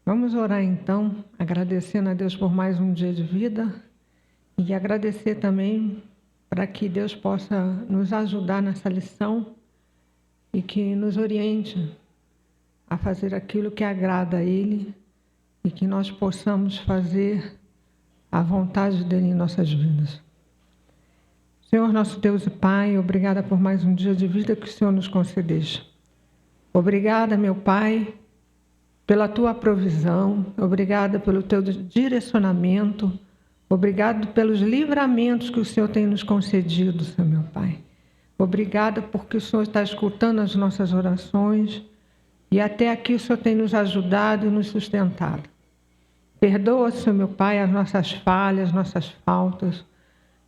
Vamos orar então, agradecendo a Deus por mais um dia de vida e agradecer também para que Deus possa nos ajudar nessa lição e que nos oriente a fazer aquilo que agrada a Ele e que nós possamos fazer a vontade dEle em nossas vidas. Senhor, nosso Deus e Pai, obrigada por mais um dia de vida que o Senhor nos concedeste. Obrigada, meu Pai, pela Tua provisão, obrigada pelo Teu direcionamento, obrigado pelos livramentos que o Senhor tem nos concedido, Senhor, meu Pai. Obrigada porque o Senhor está escutando as nossas orações e até aqui o Senhor tem nos ajudado e nos sustentado. Perdoa, Senhor, meu Pai, as nossas falhas, nossas faltas.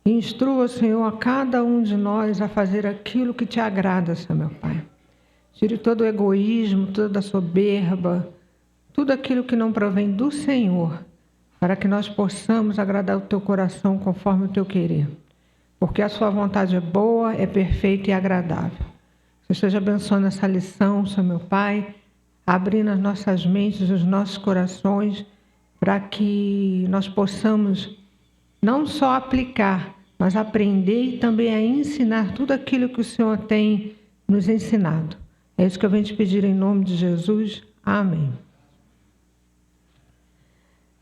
E instrua, Senhor, a cada um de nós a fazer aquilo que Te agrada, Senhor, meu Pai. Tire todo o egoísmo, toda a soberba, tudo aquilo que não provém do Senhor, para que nós possamos agradar o Teu coração conforme o Teu querer. Porque a Sua vontade é boa, é perfeita e agradável. Que esteja abençoando essa lição, Senhor meu Pai, abrindo as nossas mentes, os nossos corações, para que nós possamos não só aplicar, mas aprender e também a ensinar tudo aquilo que o Senhor tem nos ensinado. É isso que eu venho te pedir em nome de Jesus. Amém.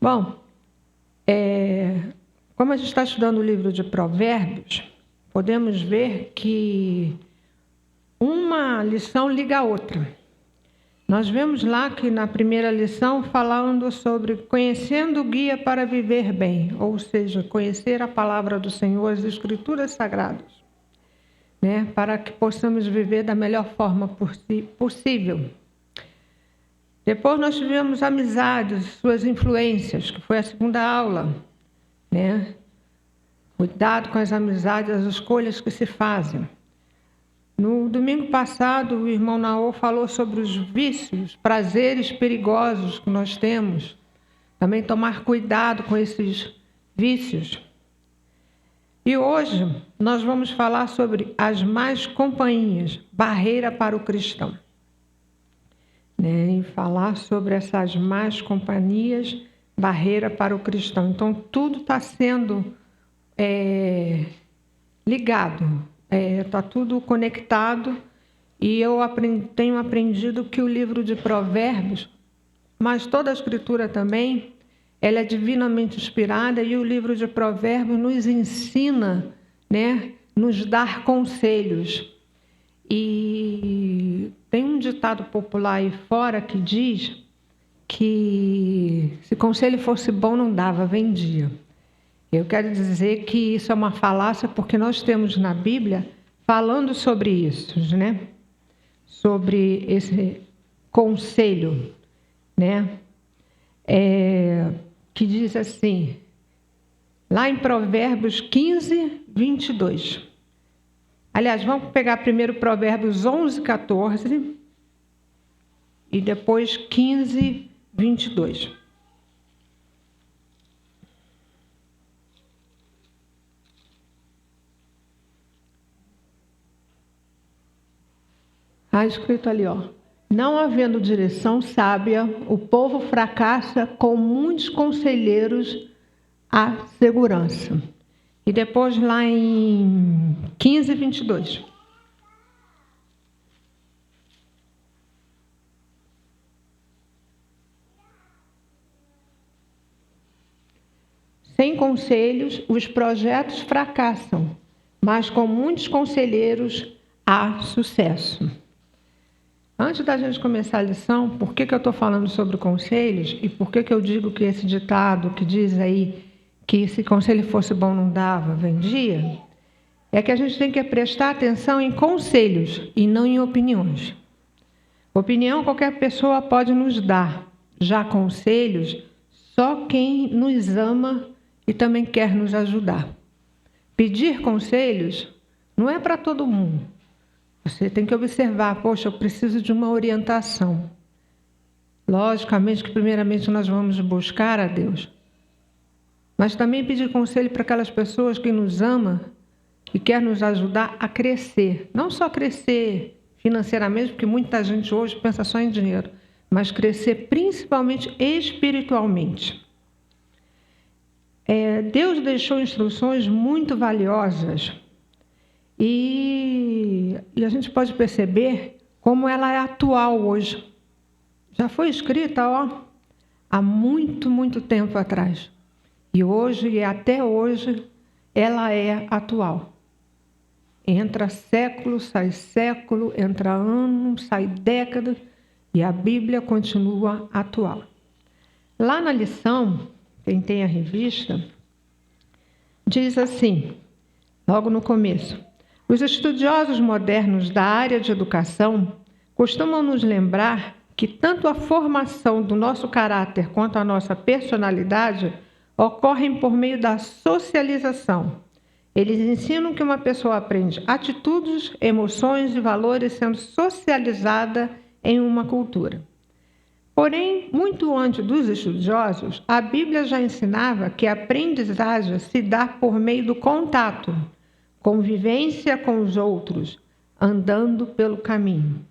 Bom, como a gente está estudando o livro de Provérbios, podemos ver que uma lição liga a outra. Nós vemos lá que na primeira lição falando sobre conhecendo o guia para viver bem, ou seja, conhecer a palavra do Senhor, as Escrituras Sagradas, né, para que possamos viver da melhor forma possível. Depois nós tivemos amizades, suas influências, que foi a segunda aula, né? Cuidado com as amizades, as escolhas que se fazem. No domingo passado, o irmão Naô falou sobre os vícios, prazeres perigosos que nós temos. Também tomar cuidado com esses vícios. E hoje nós vamos falar sobre as más companhias, barreira para o cristão. E falar sobre essas más companhias, barreira para o cristão. Então, tudo está sendo ligado, está tudo conectado. E eu tenho aprendido que o livro de Provérbios, mas toda a Escritura também, ela é divinamente inspirada e o livro de Provérbios nos ensina, né, nos dar conselhos. E tem um ditado popular aí fora que diz que se conselho fosse bom não dava, vendia. Eu quero dizer que isso é uma falácia porque nós temos na Bíblia falando sobre isso, né? Sobre esse conselho, né? Que diz assim, lá em Provérbios 15, 22. Aliás, vamos pegar primeiro Provérbios 11, 14 e depois 15, 22. Está escrito ali, ó. Não havendo direção sábia, o povo fracassa, com muitos conselheiros há segurança. E depois lá em 15, 22. Sem conselhos, os projetos fracassam, mas com muitos conselheiros há sucesso. Antes da gente começar a lição, por que eu estou falando sobre conselhos e por que eu digo que esse ditado que diz aí que se conselho fosse bom não dava, vendia, é que a gente tem que prestar atenção em conselhos e não em opiniões. Opinião qualquer pessoa pode nos dar, já conselhos só quem nos ama e também quer nos ajudar. Pedir conselhos não é para todo mundo. Você tem que observar, poxa, eu preciso de uma orientação. Logicamente que primeiramente nós vamos buscar a Deus. Mas também pedir conselho para aquelas pessoas que nos amam e quer nos ajudar a crescer. Não só crescer financeiramente, porque muita gente hoje pensa só em dinheiro, mas crescer principalmente espiritualmente. Deus deixou instruções muito valiosas e a gente pode perceber como ela é atual hoje. Já foi escrita, há muito, muito tempo atrás. E hoje, e até hoje, ela é atual. Entra século, entra ano, sai década, e a Bíblia continua atual. Lá na lição, quem tem a revista, diz assim, logo no começo: os estudiosos modernos da área de educação costumam nos lembrar que tanto a formação do nosso caráter quanto a nossa personalidade ocorrem por meio da socialização. Eles ensinam que uma pessoa aprende atitudes, emoções e valores sendo socializada em uma cultura. Porém, muito antes dos estudiosos, a Bíblia já ensinava que a aprendizagem se dá por meio do contato, convivência com os outros, andando pelo caminho.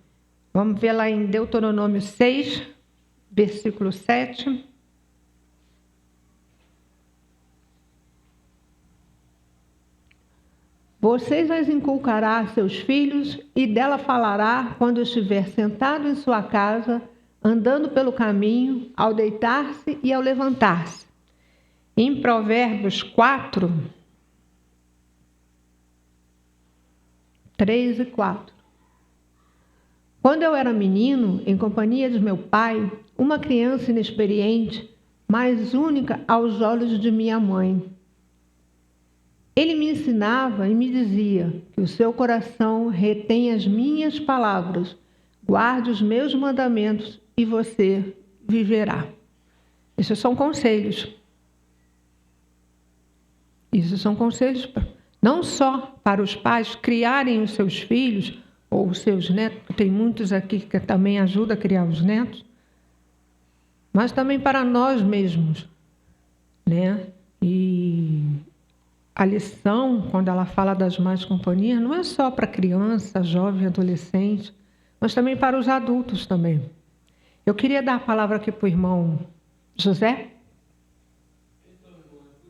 Vamos ver lá em Deuteronômio 6, versículo 7. Vocês as inculcará a seus filhos e dela falará quando estiver sentado em sua casa, andando pelo caminho, ao deitar-se e ao levantar-se. Em Provérbios 4, 3 e 4. Quando eu era menino, em companhia de meu pai, uma criança inexperiente, mas única aos olhos de minha mãe, ele me ensinava e me dizia que o seu coração retém as minhas palavras, guarde os meus mandamentos e você viverá. Esses são conselhos. Isso são conselhos não só para os pais criarem os seus filhos ou os seus netos, tem muitos aqui que também ajudam a criar os netos, mas também para nós mesmos, né? E a lição, quando ela fala das más companhias, não é só para criança, jovem, adolescente, mas também para os adultos também. Eu queria dar a palavra aqui para o irmão José.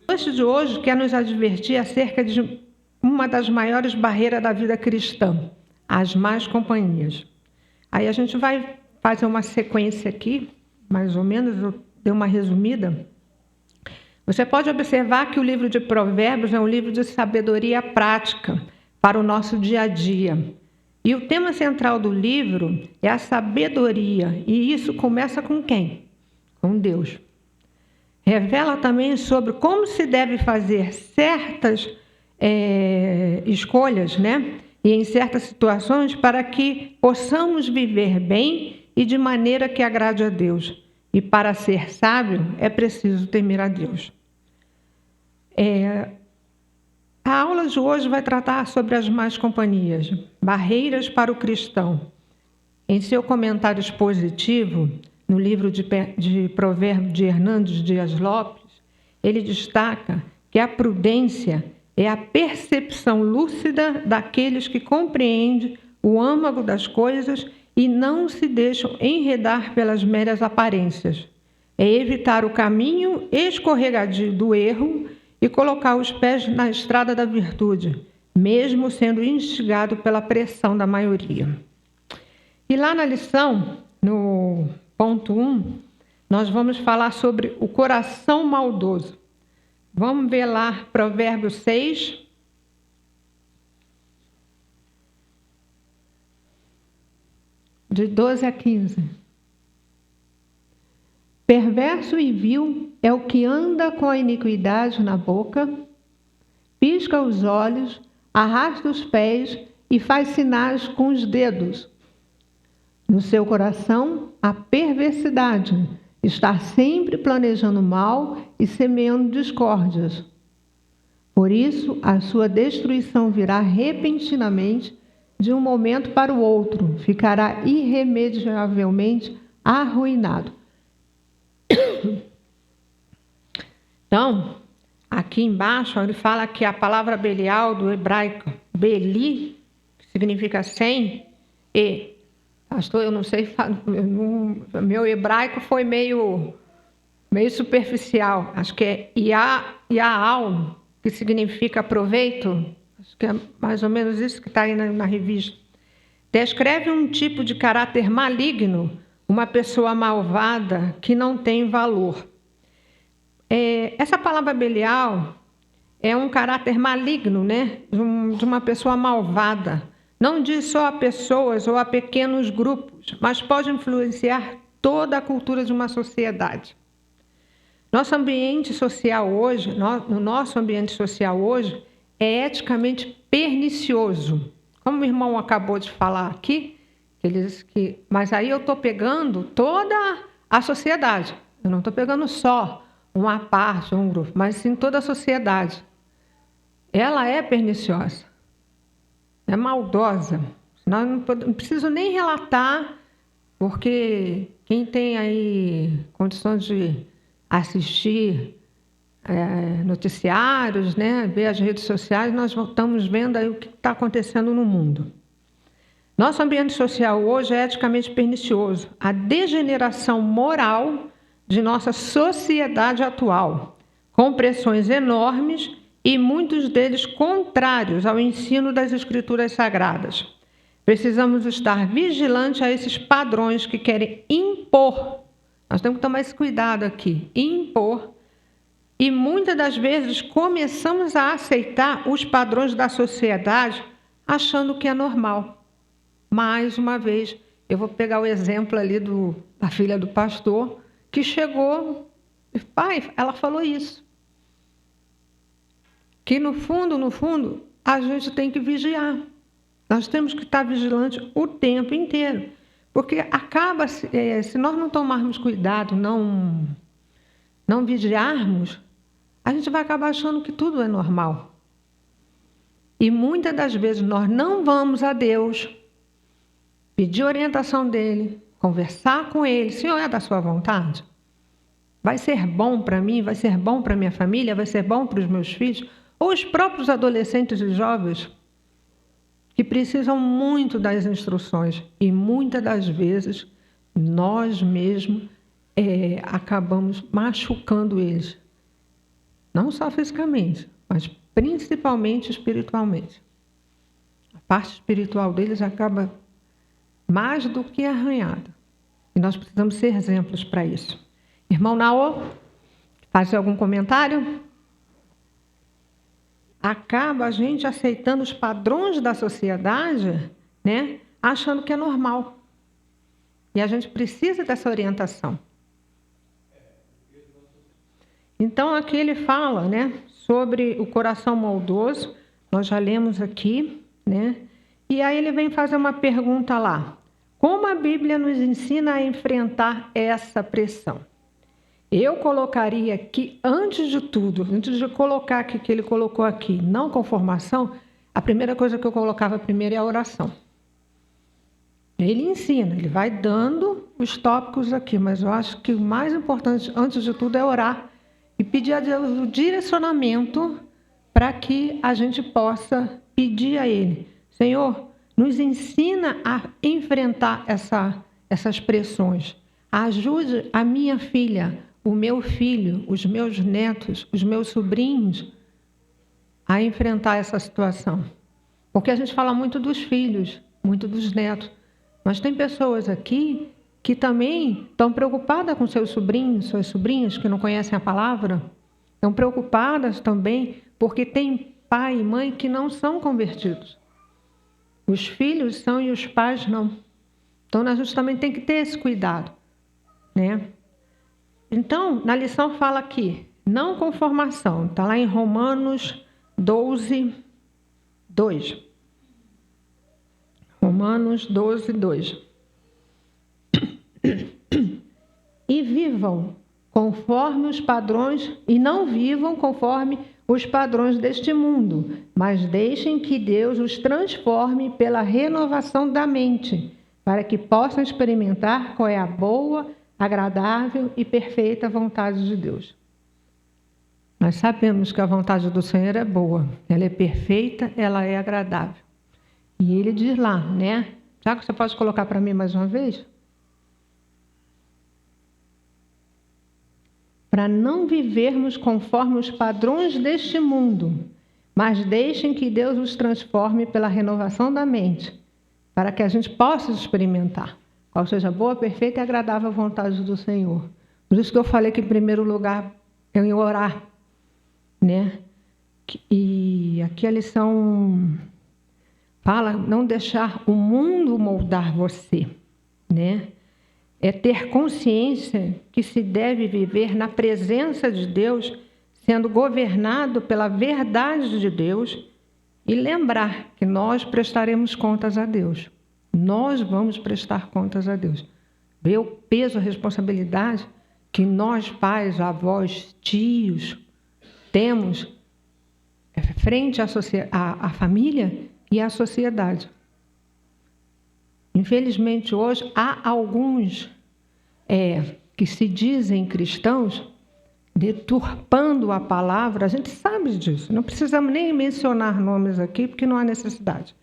O texto de hoje quer nos advertir acerca de uma das maiores barreiras da vida cristã, as más companhias. Aí a gente vai fazer uma sequência aqui, mais ou menos, eu dei uma resumida. Você pode observar que o livro de Provérbios é um livro de sabedoria prática para o nosso dia a dia. E o tema central do livro é a sabedoria, e isso começa com quem? Com Deus. Revela também sobre como se deve fazer certas escolhas, né? E em certas situações para que possamos viver bem e de maneira que agrade a Deus. E para ser sábio é preciso temer a Deus. A aula de hoje vai tratar sobre as más companhias, barreiras para o cristão. Em seu comentário expositivo, no livro de Provérbios de Hernandes Dias Lopes, ele destaca que a prudência é a percepção lúcida daqueles que compreendem o âmago das coisas e não se deixam enredar pelas meras aparências. É evitar o caminho escorregadio do erro e colocar os pés na estrada da virtude, mesmo sendo instigado pela pressão da maioria. E lá na lição, no ponto 1, nós vamos falar sobre o coração maldoso. Vamos ver lá Provérbios 6, de 12 a 15. Perverso e vil é o que anda com a iniquidade na boca, pisca os olhos, arrasta os pés e faz sinais com os dedos. No seu coração, a perversidade, está sempre planejando mal e semeando discórdias. Por isso, a sua destruição virá repentinamente, de um momento para o outro, ficará irremediavelmente arruinado. Então, aqui embaixo, ele fala que a palavra Belial, do hebraico Beli, que significa 100, e Pastor, eu não sei, meu hebraico foi meio superficial. Acho que é Yaal, que significa proveito. Acho que é mais ou menos isso que está aí na revista. Descreve um tipo de caráter maligno, uma pessoa malvada que não tem valor. Essa palavra Belial é um caráter maligno, né? De uma pessoa malvada. Não diz só a pessoas ou a pequenos grupos, mas pode influenciar toda a cultura de uma sociedade. Nosso ambiente social hoje, no nosso ambiente social hoje, é eticamente pernicioso. Como o irmão acabou de falar aqui, ele disse que, mas aí eu estou pegando toda a sociedade. Eu não estou pegando só uma parte, um grupo, mas sim toda a sociedade. Ela é perniciosa, é maldosa. Não preciso nem relatar, porque quem tem aí condições de assistir noticiários, né, ver as redes sociais, nós estamos vendo aí o que está acontecendo no mundo. Nosso ambiente social hoje é eticamente pernicioso. A degeneração moral de nossa sociedade atual, com pressões enormes e muitos deles contrários ao ensino das Escrituras Sagradas. Precisamos estar vigilantes a esses padrões que querem impor. Nós temos que tomar esse cuidado aqui, impor. E muitas das vezes começamos a aceitar os padrões da sociedade achando que é normal. Mais uma vez, eu vou pegar o exemplo ali da filha do pastor, que chegou, pai, ela falou isso. Que no fundo, a gente tem que vigiar. Nós temos que estar vigilantes o tempo inteiro. Porque acaba, se nós não tomarmos cuidado, não vigiarmos, a gente vai acabar achando que tudo é normal. E muitas das vezes nós não vamos a Deus pedir orientação dele, conversar com ele. Senhor, é da sua vontade? Vai ser bom para mim? Vai ser bom para minha família? Vai ser bom para os meus filhos? Ou os próprios adolescentes e jovens que precisam muito das instruções. E muitas das vezes nós mesmos acabamos machucando eles. Não só fisicamente, mas principalmente espiritualmente. A parte espiritual deles acaba mais do que arranhada. E nós precisamos ser exemplos para isso. Irmão Naô, faz algum comentário? Acaba a gente aceitando os padrões da sociedade, né, achando que é normal. E a gente precisa dessa orientação. Então, aqui ele fala, né, sobre o coração maldoso, nós já lemos aqui, né, e aí ele vem fazer uma pergunta lá. Como a Bíblia nos ensina a enfrentar essa pressão? Eu colocaria aqui, antes de tudo, antes de colocar aqui que ele colocou aqui, não conformação, a primeira coisa que eu colocava primeiro é a oração. Ele ensina, ele vai dando os tópicos aqui, mas eu acho que o mais importante, antes de tudo, é orar e pedir a Deus o direcionamento para que a gente possa pedir a Ele. Senhor, nos ensina a enfrentar essas pressões. Ajude a minha filha, o meu filho, os meus netos, os meus sobrinhos a enfrentar essa situação. Porque a gente fala muito dos filhos, muito dos netos. Mas tem pessoas aqui que também estão preocupadas com seus sobrinhos, suas sobrinhas que não conhecem a palavra. Estão preocupadas também porque tem pai e mãe que não são convertidos. Os filhos são e os pais não. Então, a gente também tem que ter esse cuidado, né? Então, na lição fala aqui, não conformação. Está lá em Romanos 12, 2. Romanos 12, 2. E vivam conforme os padrões, e não vivam conforme os padrões deste mundo, mas deixem que Deus os transforme pela renovação da mente, para que possam experimentar qual é a boa, agradável e perfeita vontade de Deus. Nós sabemos que a vontade do Senhor é boa, ela é perfeita, ela é agradável. E ele diz lá, né, Tiago, você pode colocar para mim mais uma vez? Para não vivermos conforme os padrões deste mundo, mas deixem que Deus os transforme pela renovação da mente, para que a gente possa experimentar qual seja a boa, perfeita e agradável vontade do Senhor. Por isso que eu falei que, em primeiro lugar, eu ia orar, né? E aqui a lição fala não deixar o mundo moldar você, né? É ter consciência que se deve viver na presença de Deus, sendo governado pela verdade de Deus, e lembrar que nós prestaremos contas a Deus. Nós vamos prestar contas a Deus. Vê o peso, a responsabilidade que nós, pais, avós, tios, temos frente à família e à sociedade. Infelizmente, hoje, há alguns que se dizem cristãos deturpando a palavra. A gente sabe disso, não precisamos nem mencionar nomes aqui, porque não há necessidade.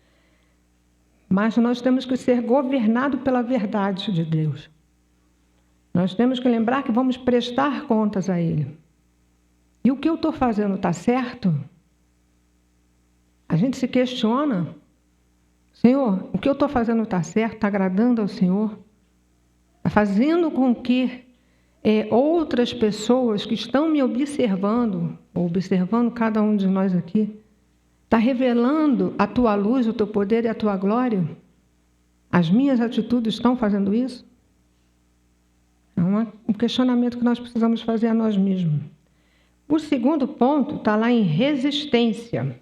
Mas nós temos que ser governados pela verdade de Deus. Nós temos que lembrar que vamos prestar contas a Ele. E o que eu estou fazendo está certo? A gente se questiona. Senhor, o que eu estou fazendo está certo? Está agradando ao Senhor? Está fazendo com que outras pessoas que estão me observando, ou observando cada um de nós aqui, está revelando a Tua luz, o Teu poder e a Tua glória? As minhas atitudes estão fazendo isso? É um questionamento que nós precisamos fazer a nós mesmos. O segundo ponto está lá em resistência.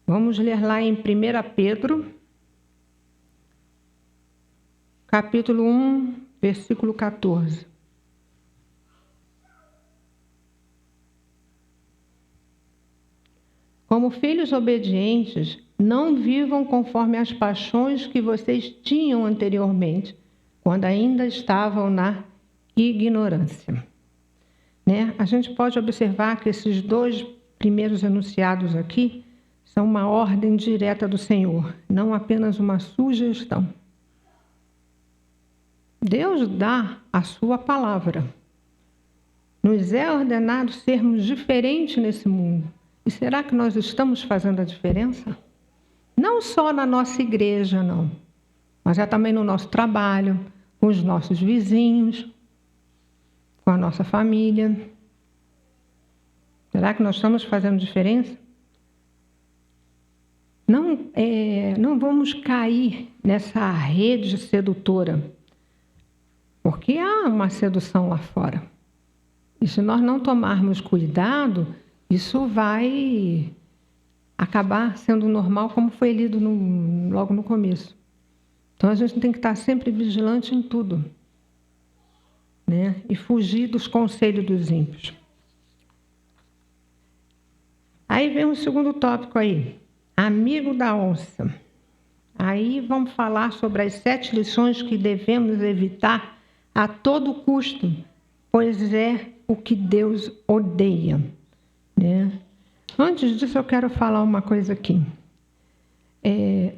Vamos ler lá em 1 Pedro, capítulo 1, versículo 14. Como filhos obedientes, não vivam conforme as paixões que vocês tinham anteriormente, quando ainda estavam na ignorância. Né? A gente pode observar que esses dois primeiros enunciados aqui são uma ordem direta do Senhor, não apenas uma sugestão. Deus dá a sua palavra. Nos é ordenado sermos diferentes nesse mundo. E será que nós estamos fazendo a diferença? Não só na nossa igreja, não, mas também no nosso trabalho, com os nossos vizinhos, com a nossa família. Será que nós estamos fazendo diferença? Não vamos cair nessa rede sedutora, porque há uma sedução lá fora. E se nós não tomarmos cuidado, isso vai acabar sendo normal, como foi lido logo no começo. Então a gente tem que estar sempre vigilante em tudo, né? E fugir dos conselhos dos ímpios. Aí vem um segundo tópico aí, amigo da onça. Aí vamos falar sobre as 7 lições que devemos evitar a todo custo, pois é o que Deus odeia, né? Antes disso, eu quero falar uma coisa aqui.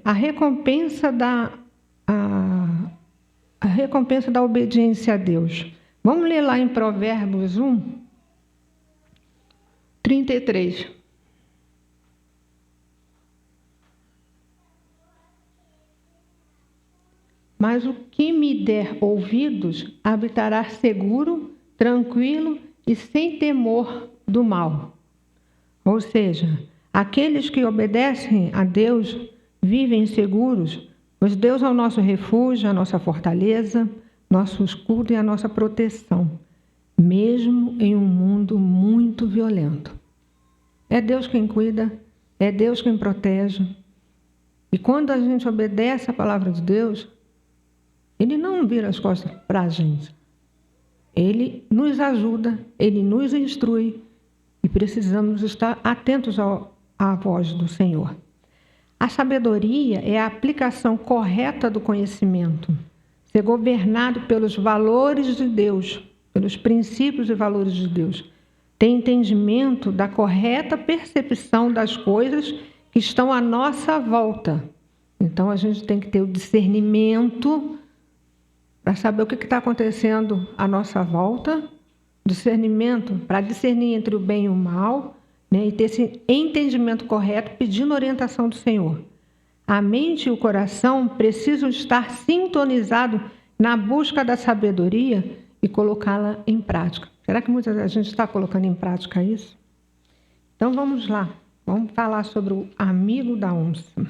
A recompensa da obediência a Deus. Vamos ler lá em Provérbios 1, 33. Mas o que me der ouvidos habitará seguro, tranquilo e sem temor do mal. Ou seja, aqueles que obedecem a Deus vivem seguros, pois Deus é o nosso refúgio, a nossa fortaleza, nosso escudo e a nossa proteção, mesmo em um mundo muito violento. É Deus quem cuida, é Deus quem protege. E quando a gente obedece a palavra de Deus, Ele não vira as costas para a gente. Ele nos ajuda, Ele nos instrui e precisamos estar atentos à voz do Senhor. A sabedoria é a aplicação correta do conhecimento, ser governado pelos valores de Deus, pelos princípios e valores de Deus, ter entendimento da correta percepção das coisas que estão à nossa volta. Então, a gente tem que ter o discernimento para saber o que está acontecendo à nossa volta, discernimento para discernir entre o bem e o mal, né, e ter esse entendimento correto, pedindo orientação do Senhor. A mente e o coração precisam estar sintonizados na busca da sabedoria e colocá-la em prática. Será que muita gente está colocando em prática isso? Então vamos lá, vamos falar sobre o amigo da onça.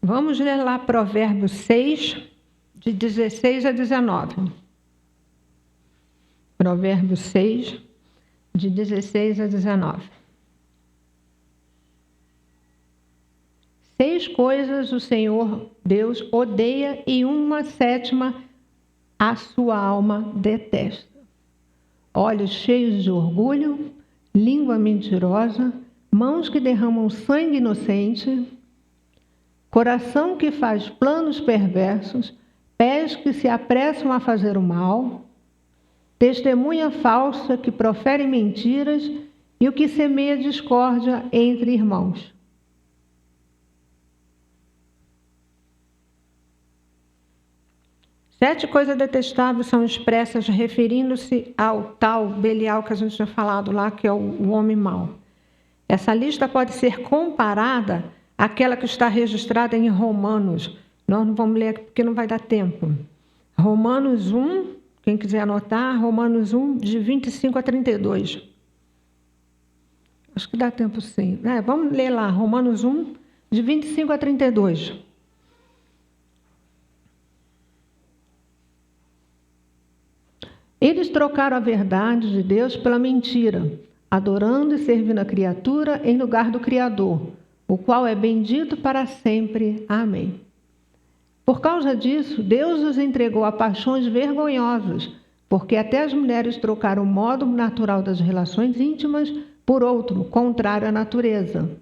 Vamos ler lá Provérbios 6, de 16 a 19. Provérbios 6, de 16 a 19. 6 coisas o Senhor Deus odeia e 1/7 a sua alma detesta: olhos cheios de orgulho, língua mentirosa, mãos que derramam sangue inocente, coração que faz planos perversos, pés que se apressam a fazer o mal, testemunha falsa que profere mentiras e o que semeia discórdia entre irmãos. Sete coisas detestáveis são expressas referindo-se ao tal Belial que a gente tinha falado lá, que é o homem mau. Essa lista pode ser comparada àquela que está registrada em Romanos. Nós não vamos ler aqui porque não vai dar tempo. Romanos 1, quem quiser anotar, Romanos 1, de 25 a 32. Acho que dá tempo sim. Vamos ler lá, Romanos 1, de 25 a 32. Eles trocaram a verdade de Deus pela mentira, adorando e servindo a criatura em lugar do Criador, o qual é bendito para sempre. Amém. Por causa disso, Deus os entregou a paixões vergonhosas, porque até as mulheres trocaram o modo natural das relações íntimas por outro, contrário à natureza.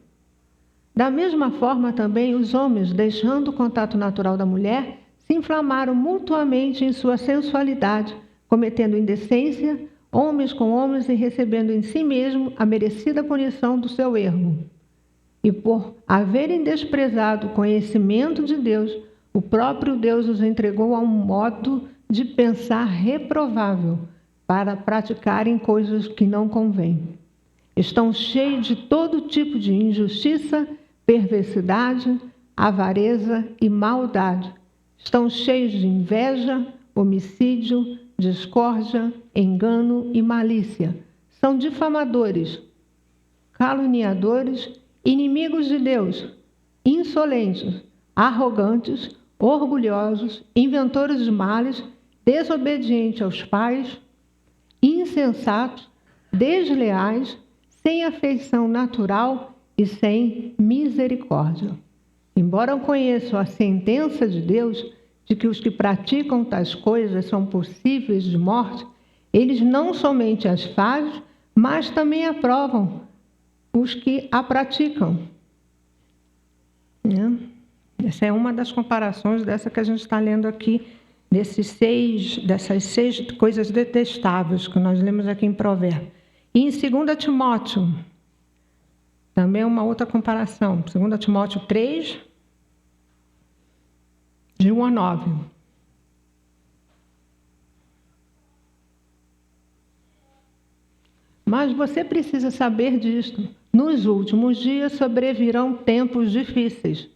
Da mesma forma também, os homens, deixando o contato natural da mulher, se inflamaram mutuamente em sua sensualidade, cometendo indecência, homens com homens, e recebendo em si mesmo a merecida punição do seu erro. E por haverem desprezado o conhecimento de Deus, o próprio Deus os entregou a um modo de pensar reprovável, para praticarem coisas que não convêm. Estão cheios de todo tipo de injustiça, perversidade, avareza e maldade. Estão cheios de inveja, homicídio, discórdia, engano e malícia. São difamadores, caluniadores, inimigos de Deus, insolentes, arrogantes, orgulhosos, inventores de males, desobedientes aos pais, insensatos, desleais, sem afeição natural e sem misericórdia. Embora conheçam a sentença de Deus, de que os que praticam tais coisas são possíveis de morte, eles não somente as fazem, mas também aprovam os que a praticam. Essa é uma das comparações dessa que a gente está lendo aqui, dessas 6 coisas detestáveis que nós lemos aqui em Provérbios. E em 2 Timóteo, também uma outra comparação, 2 Timóteo 3, de 1 a 9. Mas você precisa saber disto. Nos últimos dias sobrevirão tempos difíceis,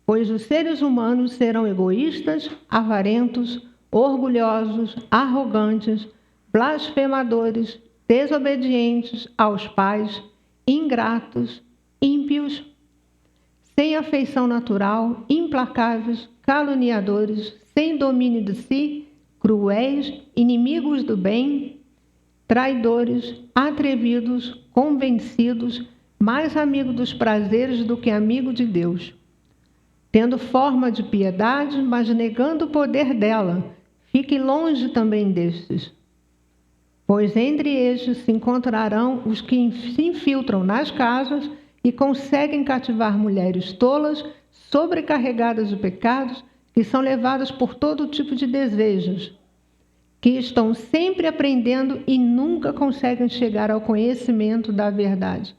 pois os seres humanos serão egoístas, avarentos, orgulhosos, arrogantes, blasfemadores, desobedientes aos pais, ingratos, ímpios, sem afeição natural, implacáveis, caluniadores, sem domínio de si, cruéis, inimigos do bem, traidores, atrevidos, convencidos, mais amigo dos prazeres do que amigo de Deus, tendo forma de piedade, mas negando o poder dela. Fique longe também destes. Pois entre estes se encontrarão os que se infiltram nas casas e conseguem cativar mulheres tolas, sobrecarregadas de pecados, que são levadas por todo tipo de desejos, que estão sempre aprendendo e nunca conseguem chegar ao conhecimento da verdade.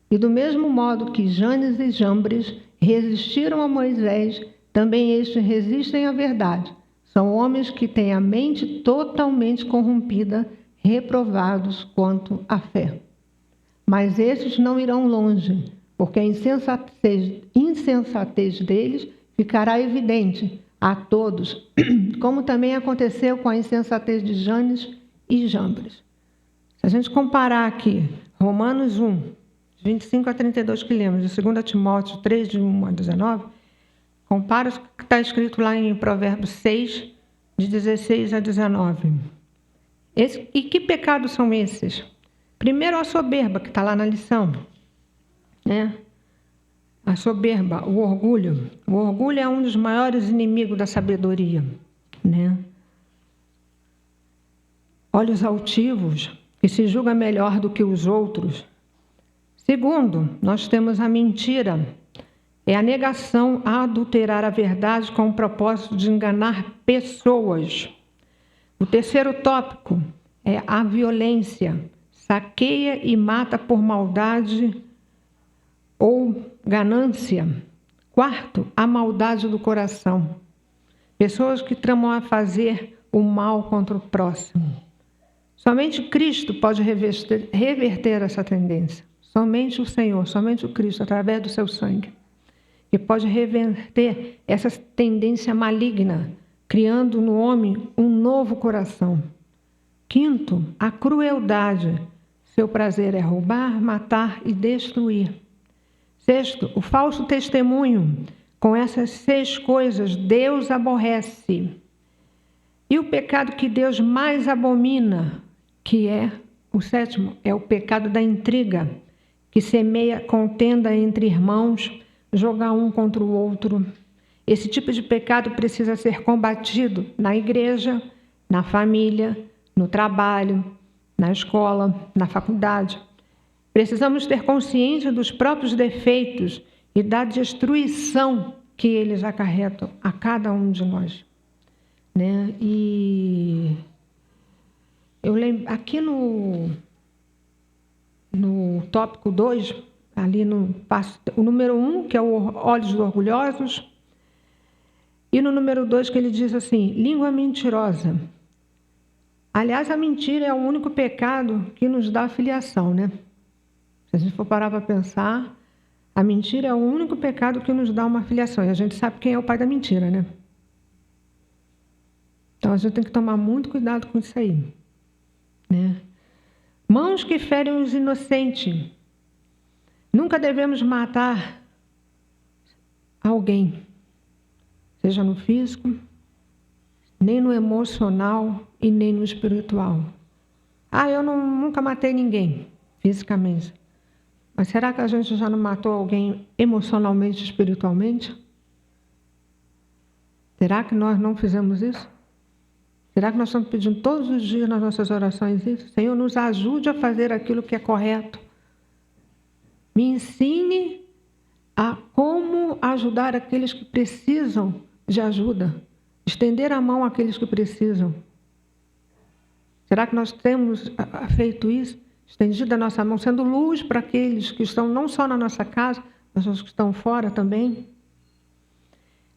E do mesmo modo que Janes e Jambres resistiram a Moisés, também estes resistem à verdade. São homens que têm a mente totalmente corrompida, reprovados quanto à fé. Mas estes não irão longe, porque a insensatez deles ficará evidente a todos, como também aconteceu com a insensatez de Janes e Jambres. Se a gente comparar aqui Romanos 1, 25 a 32 que lemos, de 2 Timóteo 3, de 1 a 19, compara o que está escrito lá em Provérbios 6, de 16 a 19. E que pecados são esses? Primeiro, a soberba, que está lá na lição, né? A soberba, o orgulho. O orgulho é um dos maiores inimigos da sabedoria, né? Olhos altivos, que se julga melhor do que os outros. Segundo, nós temos a mentira. É a negação a adulterar a verdade com o propósito de enganar pessoas. O terceiro tópico é a violência. Saqueia e mata por maldade ou ganância. Quarto, a maldade do coração. Pessoas que tramam a fazer o mal contra o próximo. Somente Cristo pode reverter essa tendência. Somente o Senhor, somente o Cristo, através do seu sangue, que pode reverter essa tendência maligna, criando no homem um novo coração. Quinto, a crueldade. Seu prazer é roubar, matar e destruir. Sexto, o falso testemunho. Com essas 6 coisas, Deus aborrece. E o pecado que Deus mais abomina, que é o sétimo, é o pecado da intriga, que semeia contenda entre irmãos, joga um contra o outro. Esse tipo de pecado precisa ser combatido na igreja, na família, no trabalho, na escola, na faculdade. Precisamos ter consciência dos próprios defeitos e da destruição que eles acarretam a cada um de nós, né? E eu lembro aqui no tópico 2, ali no passo, o número 1, que é o olhos orgulhosos, e no número 2 que ele diz assim, língua mentirosa. Aliás, a mentira é o único pecado que nos dá filiação, né? Se a gente for parar para pensar, a mentira é o único pecado que nos dá uma filiação. E a gente sabe quem é o pai da mentira, né? Então, a gente tem que tomar muito cuidado com isso aí, né? Mãos que ferem os inocentes. Nunca devemos matar alguém, seja no físico, nem no emocional e nem no espiritual. Eu nunca matei ninguém fisicamente. Mas será que a gente já não matou alguém emocionalmente, espiritualmente? Será que nós não fizemos isso? Será que nós estamos pedindo todos os dias nas nossas orações isso? Senhor, nos ajude a fazer aquilo que é correto. Me ensine a como ajudar aqueles que precisam de ajuda. Estender a mão àqueles que precisam. Será que nós temos feito isso? Estendido a nossa mão, sendo luz para aqueles que estão não só na nossa casa, mas os que estão fora também.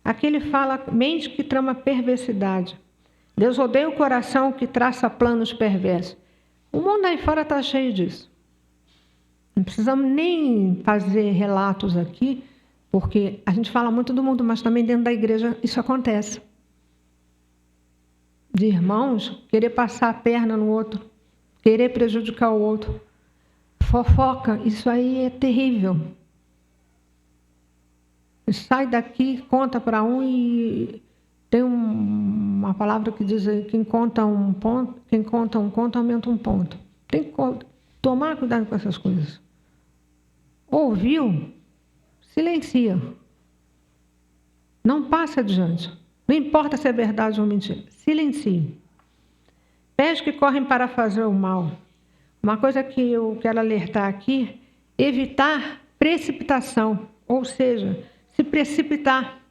Aqui ele fala, mente que trama perversidade. Deus odeia o coração que traça planos perversos. O mundo aí fora está cheio disso. Não precisamos nem fazer relatos aqui, porque a gente fala muito do mundo, mas também dentro da igreja isso acontece. De irmãos querer passar a perna no outro, querer prejudicar o outro. Fofoca, isso aí é terrível. Sai daqui, conta para um e tem uma palavra que diz aí, quem conta um conto, aumenta um ponto. Tem que tomar cuidado com essas coisas. Ouviu? Silencia. Não passa adiante. Não importa se é verdade ou mentira. Silencie. Pés que correm para fazer o mal. Uma coisa que eu quero alertar aqui, evitar precipitação, ou seja, se precipitar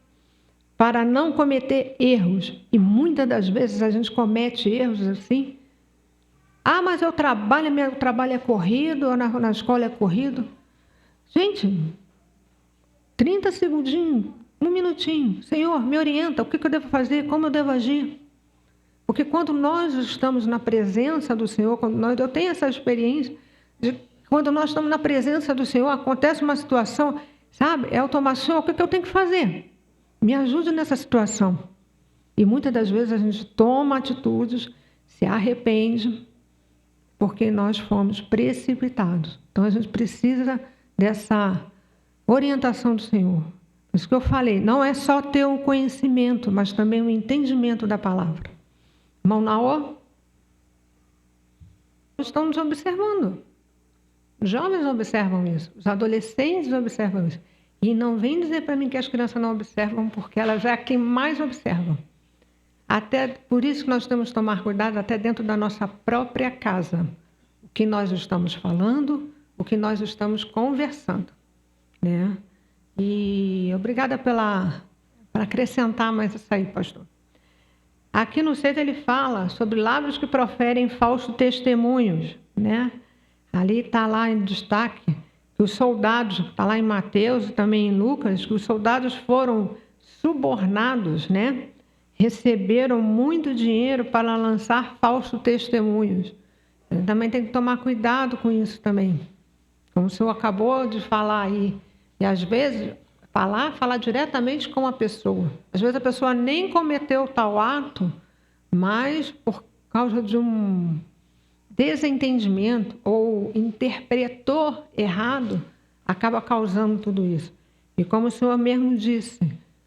para não cometer erros. E muitas das vezes a gente comete erros assim. Mas meu trabalho é corrido, ou na escola é corrido. Gente, 30 segundinhos, 1 minutinho. Senhor, me orienta, o que eu devo fazer, como eu devo agir? Porque quando nós estamos na presença do Senhor, eu tenho essa experiência, de quando nós estamos na presença do Senhor, acontece uma situação, sabe? É automação, o que eu tenho que fazer? Me ajude nessa situação. E muitas das vezes a gente toma atitudes, se arrepende, porque nós fomos precipitados. Então a gente precisa dessa orientação do Senhor. Por isso que eu falei, não é só ter o conhecimento, mas também o entendimento da palavra. Irmão Naô, estão nos observando. Os jovens observam isso, os adolescentes observam isso. E não vem dizer para mim que as crianças não observam, porque elas é quem mais observam. Até por isso que nós temos que tomar cuidado até dentro da nossa própria casa. O que nós estamos falando, o que nós estamos conversando, né? E obrigada para acrescentar mais isso aí, pastor. Aqui no 6 ele fala sobre lábios que proferem falsos testemunhos, né? Ali está lá em destaque que os soldados, está lá em Mateus e também em Lucas, que os soldados foram subornados, né? Receberam muito dinheiro para lançar falsos testemunhos. Também tem que tomar cuidado com isso também. Como o senhor acabou de falar aí. E às vezes, falar diretamente com a pessoa. Às vezes a pessoa nem cometeu tal ato, mas por causa de um desentendimento ou interpretou errado, acaba causando tudo isso. E como o senhor mesmo disse,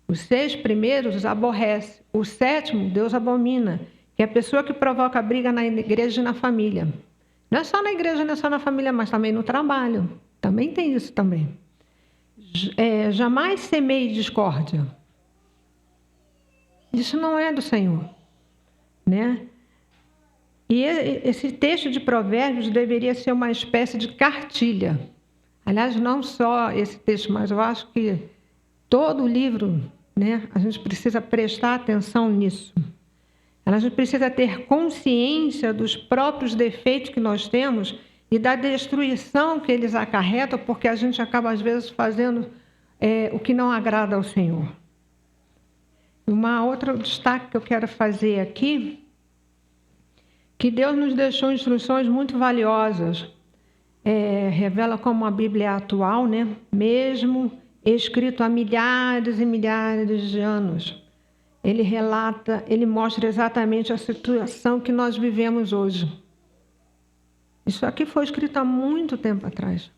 os 6 primeiros aborrece, o 7º Deus abomina, que é a pessoa que provoca briga na igreja e na família. Não é só na igreja, não é só na família, mas também no trabalho. Também tem isso também. Jamais semeie discórdia. Isso não é do Senhor, né? E esse texto de Provérbios deveria ser uma espécie de cartilha. Aliás, não só esse texto, mas eu acho que todo o livro, né, a gente precisa prestar atenção nisso. A gente precisa ter consciência dos próprios defeitos que nós temos e da destruição que eles acarretam, porque a gente acaba, às vezes, fazendo o que não agrada ao Senhor. Uma outra destaque que eu quero fazer aqui, que Deus nos deixou instruções muito valiosas. Revela como a Bíblia é atual, né? Mesmo escrito há milhares e milhares de anos. Ele relata, ele mostra exatamente a situação que nós vivemos hoje. Isso aqui foi escrito há muito tempo atrás,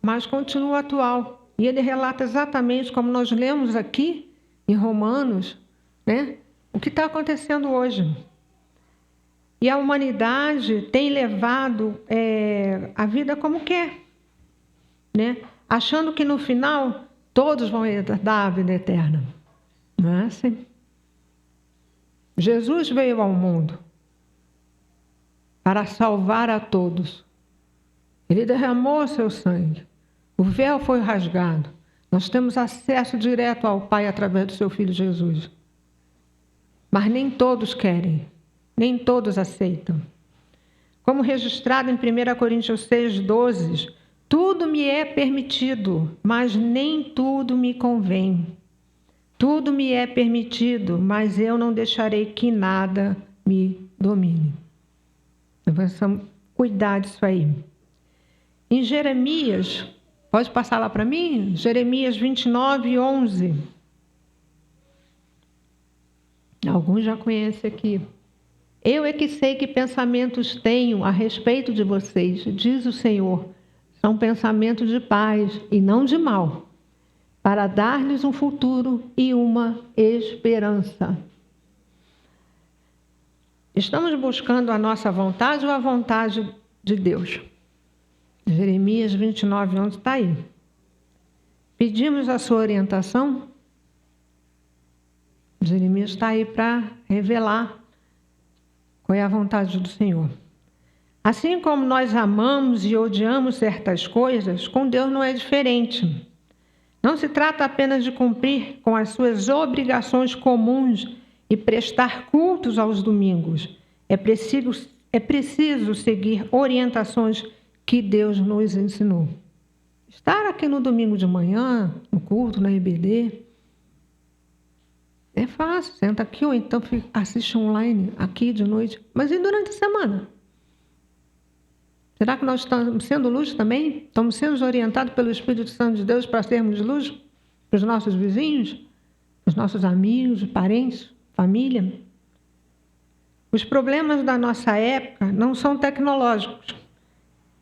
mas continua atual. E ele relata exatamente como nós lemos aqui em Romanos, né? O que está acontecendo hoje. E a humanidade tem levado a vida como quer, né? Achando que no final todos vão herdar a vida eterna. Não é assim? Jesus veio ao mundo para salvar a todos. Ele derramou seu sangue. O véu foi rasgado. Nós temos acesso direto ao Pai através do seu Filho Jesus. Mas nem todos querem. Nem todos aceitam. Como registrado em 1 Coríntios 6,12, tudo me é permitido, mas nem tudo me convém. Tudo me é permitido, mas eu não deixarei que nada me domine. Precisamos cuidar disso aí. Em Jeremias, pode passar lá para mim? Jeremias 29:11. Alguns já conhecem aqui. Eu é que sei que pensamentos tenho a respeito de vocês, diz o Senhor. São pensamentos de paz e não de mal, para dar-lhes um futuro e uma esperança. Estamos buscando a nossa vontade ou a vontade de Deus? Jeremias 29:11 está aí. Pedimos a sua orientação? Jeremias está aí para revelar qual é a vontade do Senhor. Assim como nós amamos e odiamos certas coisas, com Deus não é diferente. Não se trata apenas de cumprir com as suas obrigações comuns e prestar cultos aos domingos. É preciso seguir orientações que Deus nos ensinou. Estar aqui no domingo de manhã, no culto, na EBD, é fácil. Senta aqui ou então assiste online aqui de noite. Mas e durante a semana? Será que nós estamos sendo luz também? Estamos sendo orientados pelo Espírito Santo de Deus para sermos luz para os nossos vizinhos, os nossos amigos, parentes, família? Os problemas da nossa época não são tecnológicos,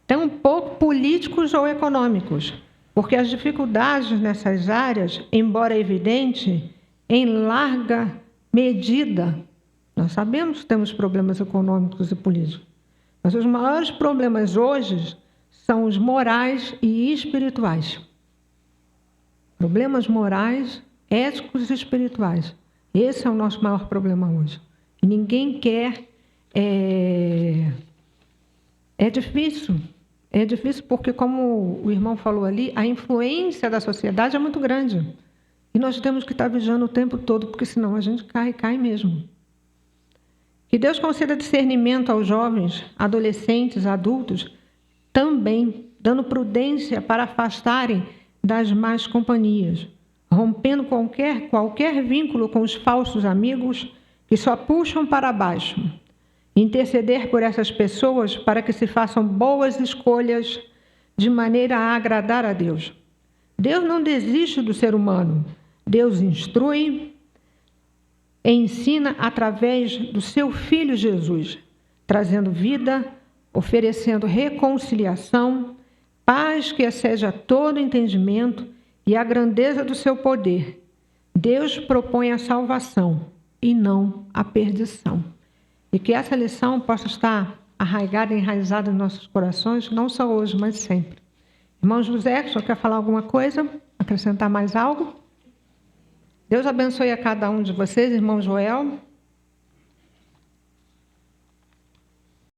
tampouco políticos ou econômicos, porque as dificuldades nessas áreas, embora evidente, em larga medida, nós sabemos que temos problemas econômicos e políticos, mas os maiores problemas hoje são os morais e espirituais. Problemas morais, éticos e espirituais. Esse é o nosso maior problema hoje. E ninguém quer... É difícil. É difícil porque, como o irmão falou ali, a influência da sociedade é muito grande. E nós temos que estar vigiando o tempo todo, porque senão a gente cai mesmo. Que Deus conceda discernimento aos jovens, adolescentes, adultos, também dando prudência para afastarem das más companhias, rompendo qualquer vínculo com os falsos amigos que só puxam para baixo. Interceder por essas pessoas para que se façam boas escolhas de maneira a agradar a Deus. Deus não desiste do ser humano. Deus instrui, ensina através do seu Filho Jesus, trazendo vida, oferecendo reconciliação, paz que excede a todo entendimento e a grandeza do seu poder. Deus propõe a salvação e não a perdição. E que essa lição possa estar arraigada e enraizada em nossos corações, não só hoje, mas sempre. Irmão José, o senhor quer falar alguma coisa? Acrescentar mais algo? Deus abençoe a cada um de vocês, irmão Joel.